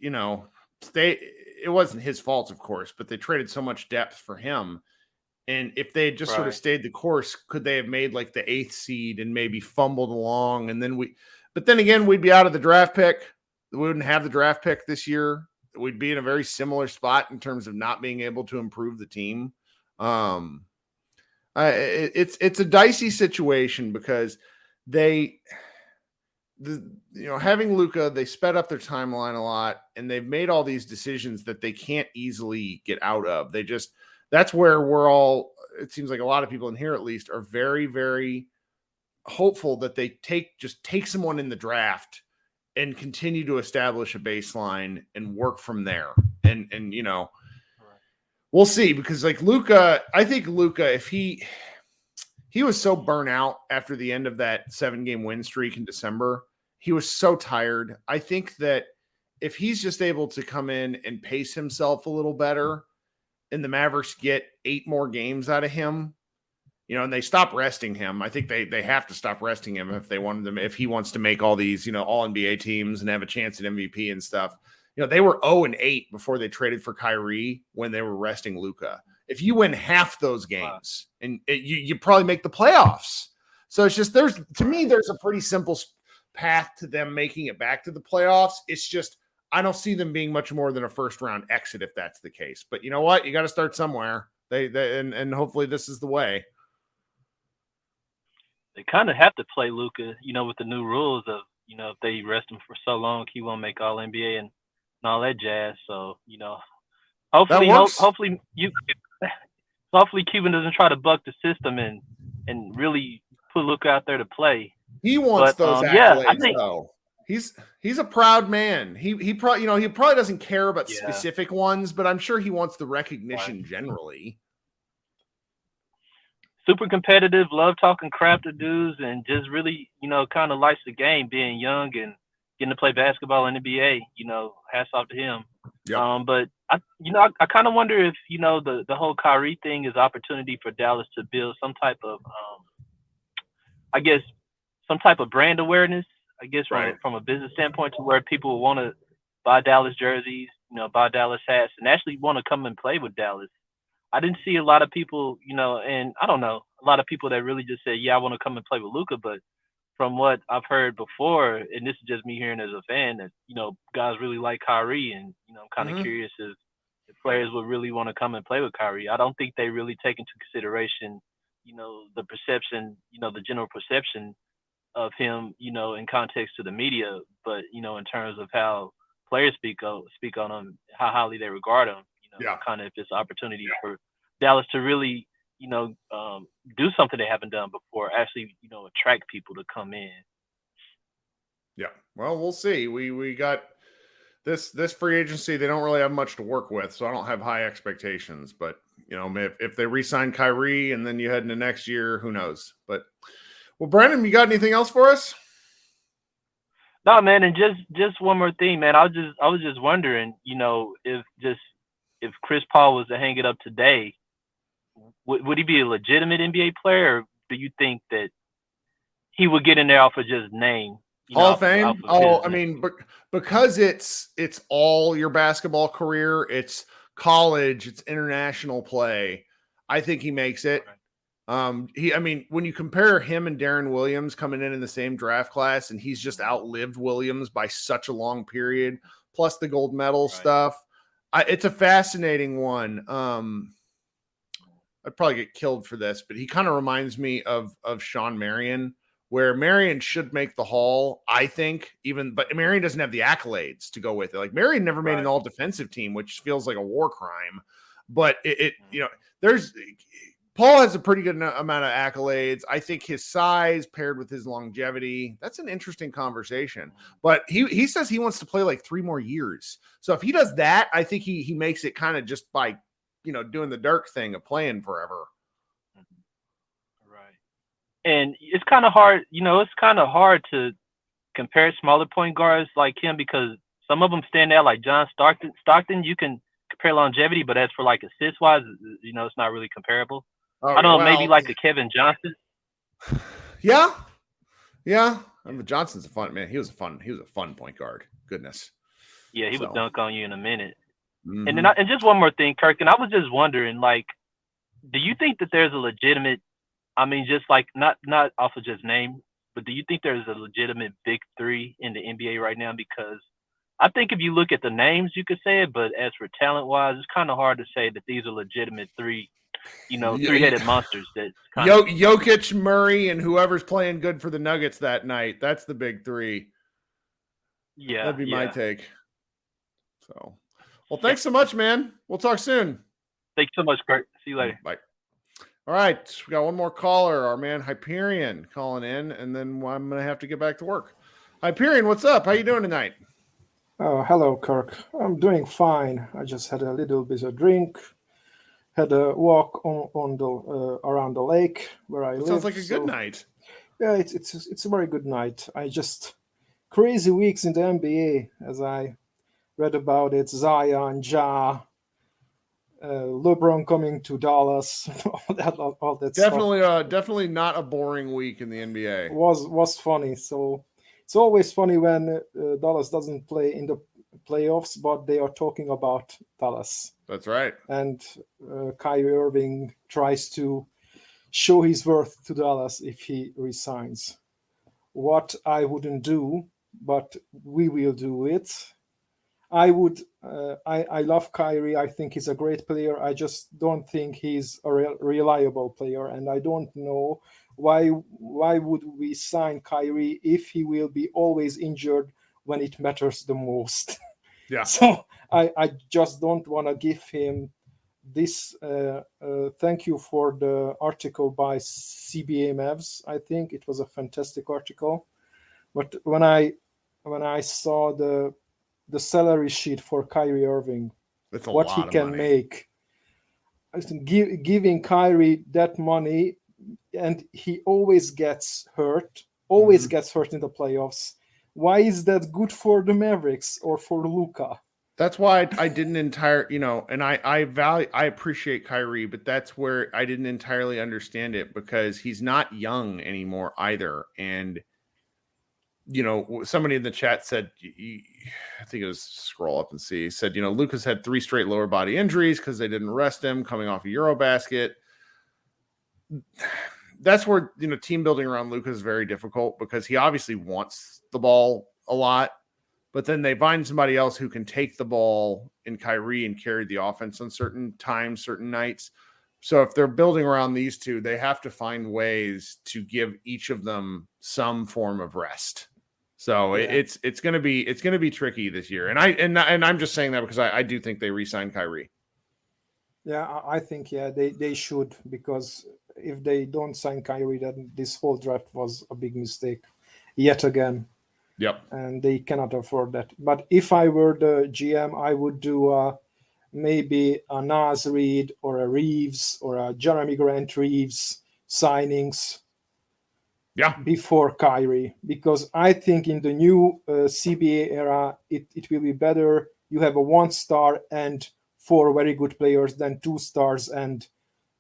stayed. It wasn't his fault, of course, but they traded so much depth for him. And if they had just sort of stayed the course, could they have made like the 8th seed and maybe fumbled along? And then but then again, we'd be out of the draft pick. We wouldn't have the draft pick this year. We'd be in a very similar spot in terms of not being able to improve the team. It's a dicey situation because they having Luka, they sped up their timeline a lot, and they've made all these decisions that they can't easily get out of. That's where we're all, it seems like a lot of people in here at least are very, very hopeful that they take someone in the draft and continue to establish a baseline and work from there. And we'll see, because like Luka, I think Luka, if he was so burnt out after the end of that 7-game win streak in December, he was so tired. I think that if he's just able to come in and pace himself a little better, and the Mavericks get 8 more games out of him, and they stop resting him. I think they have to stop resting him if he wants to make all these, all NBA teams and have a chance at MVP and stuff. They were 0-8 before they traded for Kyrie when they were resting Luka. If you win half those games, and you probably make the playoffs. So it's just, there's a pretty simple path to them making it back to the playoffs. It's just, I don't see them being much more than a first round exit if that's the case. But you know what? You got to start somewhere. And hopefully this is the way. They kind of have to play Luka, with the new rules of, if they rest him for so long, he won't make All NBA and all that jazz. So, hopefully Cuban doesn't try to buck the system and really put Luka out there to play. He wants those accolades, though. He's a proud man. He probably doesn't care about specific ones, but I'm sure he wants the recognition generally. Super competitive, love talking crap to dudes, and just really, kind of likes the game, being young and getting to play basketball in the NBA. Hats off to him. Yeah. But I kind of wonder if the whole Kyrie thing is opportunity for Dallas to build some type of, some type of brand awareness. I guess from a business standpoint, to where people will want to buy Dallas jerseys, buy Dallas hats, and actually want to come and play with Dallas. I didn't see a lot of people, and I don't know, a lot of people that really just said, yeah, I want to come and play with Luka. But from what I've heard before, and this is just me hearing as a fan, that, guys really like Kyrie, and, I'm kind of curious if players would really want to come and play with Kyrie. I don't think they really take into consideration, the perception, the general perception of him, in context to the media, but, in terms of how players speak on him, how highly they regard him, kind of if it's an opportunity for Dallas to really, do something they haven't done before, actually, attract people to come in. Yeah. Well, we'll see. We got this free agency. They don't really have much to work with, so I don't have high expectations, but if they re-sign Kyrie and then you head into next year, who knows? But well, Brandon, you got anything else for us? No, man, and just one more thing, man. I was just wondering, if Chris Paul was to hang it up today, would he be a legitimate NBA player, or do you think that he would get in there off of just name? Hall of Fame? I mean, because it's all your basketball career, it's college, it's international play. I think he makes it. When you compare him and Darren Williams coming in the same draft class, and he's just outlived Williams by such a long period, plus the gold medal stuff. It's a fascinating one. I'd probably get killed for this, but he kind of reminds me of Sean Marion, where Marion should make the Hall, I think, but Marion doesn't have the accolades to go with it. Like, Marion never made an all-defensive team, which feels like a war crime. But Paul has a pretty good amount of accolades. I think his size paired with his longevity, that's an interesting conversation. But he says he wants to play like 3 more years. So if he does that, I think he makes it kind of just by, doing the Dirk thing of playing forever. Right. And it's kind of hard, to compare smaller point guards like him, because some of them stand out, like John Stockton. You can compare longevity, but as for like assist wise, it's not really comparable. I don't know, maybe like a Kevin Johnson. Yeah. I mean, Johnson's a fun man. He was a fun point guard. Goodness. Yeah, he would dunk on you in a minute. Mm-hmm. And then and just one more thing, Kirk, and I was just wondering, like, do you think that there's a legitimate, just like not off of just name, but do you think there's a legitimate big 3 in the NBA right now? Because I think if you look at the names, you could say it, but as for talent wise, it's kind of hard to say that these are legitimate 3, 3-headed monsters. That Jokic, Murray, and whoever's playing good for the Nuggets that night. That's the big 3. Yeah. That'd be my Yeah. take. So, well, thanks so much, man. We'll talk soon. Thanks so much, Kurt. See you later. Bye. All right, we got one more caller, our man Hyperion calling in, and then I'm going to have to get back to work. Hyperion, what's up? How you doing tonight? Oh, hello, Kirk. I'm doing fine. I just had a little bit of drink, had a walk on the around the lake where I live. Sounds like a good night. Yeah, it's a very good night. I just crazy weeks in the NBA as I read about it. Zion, Ja, LeBron coming to Dallas, all that stuff. Definitely not a boring week in the NBA. Was funny. So it's always funny when Dallas doesn't play in the playoffs, but they are talking about Dallas. That's right. And Kyrie Irving tries to show his worth to Dallas if he resigns. What I wouldn't do, but we will do it. I would. I love Kyrie. I think he's a great player. I just don't think he's a reliable player, and I don't know why would we sign Kyrie if he will be always injured when it matters the most. Yeah. So I just don't want to give him this. Thank you for the article by CBA Mavs. I think it was a fantastic article. But when I saw the salary sheet for Kyrie Irving, what he can make, I think giving Kyrie that money, and he always gets hurt in the playoffs. Why is that good for the Mavericks or for Luka? That's why I didn't and I appreciate Kyrie, but that's where I didn't entirely understand it because he's not young anymore either. And, somebody in the chat said, I think it was scroll up and see, said, Luka's had 3 straight lower body injuries because they didn't rest him coming off a Eurobasket. That's where, team building around Luka is very difficult because he obviously wants the ball a lot, but then they find somebody else who can take the ball in Kyrie and carry the offense on certain times, certain nights. So if they're building around these two, they have to find ways to give each of them some form of rest. So it's going to be tricky this year. And I'm just saying that because I do think they re-signed Kyrie. Yeah, I think they should, because if they don't sign Kyrie, then this whole draft was a big mistake yet again. Yep. And they cannot afford that. But if I were the GM, I would do maybe a Naz Reid or a Reeves or a Jeremy Grant Reeves signings before Kyrie, because I think in the new CBA era, it will be better. You have a 1-star and 4 very good players than 2 stars and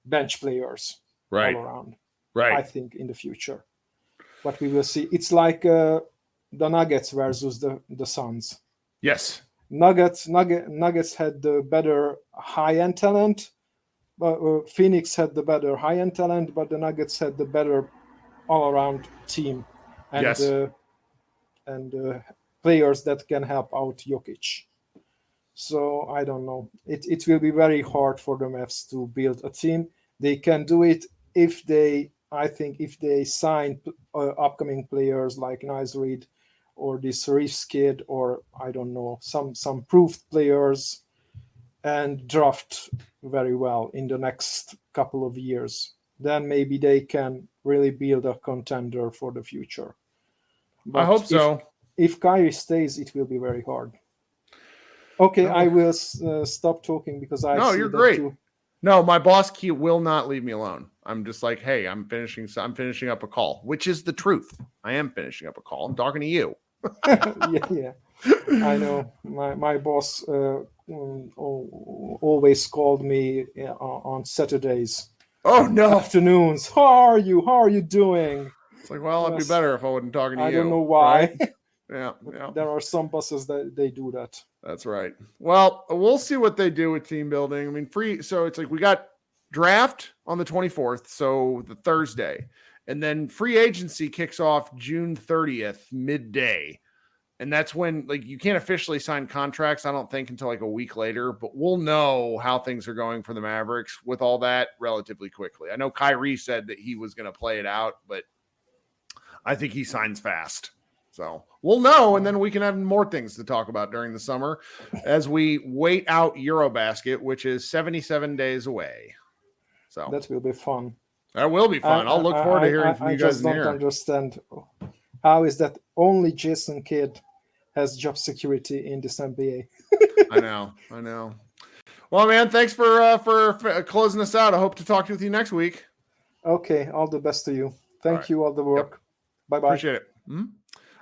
bench players all around. Right. I think in the future. But we will see. It's like the Nuggets versus the Suns. Yes. Nuggets had the better high-end talent, but Phoenix had the better high-end talent, but the Nuggets had the better all-around team and players that can help out Jokic. So I don't know. It will be very hard for the Mavs to build a team. They can do it if they sign upcoming players like Naz Reid or this Reeves kid, or I don't know, some proved players, and draft very well in the next couple of years. Then maybe they can really build a contender for the future. But I hope so. If Kyrie stays, it will be very hard. Okay, I will stop talking because I see you're that great. too. No, my boss key will not leave me alone. I'm just like, hey, I'm finishing up a call, which is the truth. I am finishing up a call. I'm talking to you. yeah. I know. My boss always called me on Saturdays. Oh no! Afternoons. How are you doing? It's like, well, it'd be better if I wasn't talking to you. I don't know why. Right? Yeah. There are some bosses that they do that. That's right. Well, we'll see what they do with team building. I mean, so it's like we got draft on the 24th, so the Thursday, and then free agency kicks off June 30th midday. And that's when, like, you can't officially sign contracts, I don't think, until like a week later, but we'll know how things are going for the Mavericks with all that relatively quickly. I know Kyrie said that he was going to play it out, but I think he signs fast. So we'll know, and then we can have more things to talk about during the summer as we wait out Eurobasket, which is 77 days away. So That will be fun. That will be fun. I'll look forward to hearing from you guys in I the just air. don't understand how is that only Jason Kidd has job security in this NBA. I know. Well, man, thanks for closing us out. I hope to talk to you next week. Okay, all the best to you. Thank you, all the work. Yep. Bye-bye. Appreciate it.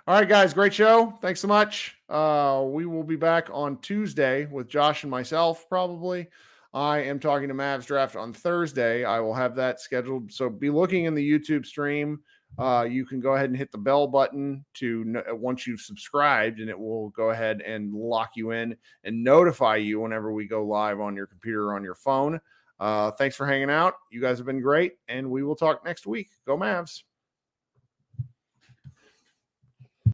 All right, guys, great show. Thanks so much. We will be back on Tuesday with Josh and myself, probably. I am talking to Mavs Draft on Thursday. I will have that scheduled. So be looking in the YouTube stream. You can go ahead and hit the bell button once you've subscribed, and it will go ahead and lock you in and notify you whenever we go live on your computer or on your phone. Thanks for hanging out. You guys have been great, and we will talk next week. Go Mavs.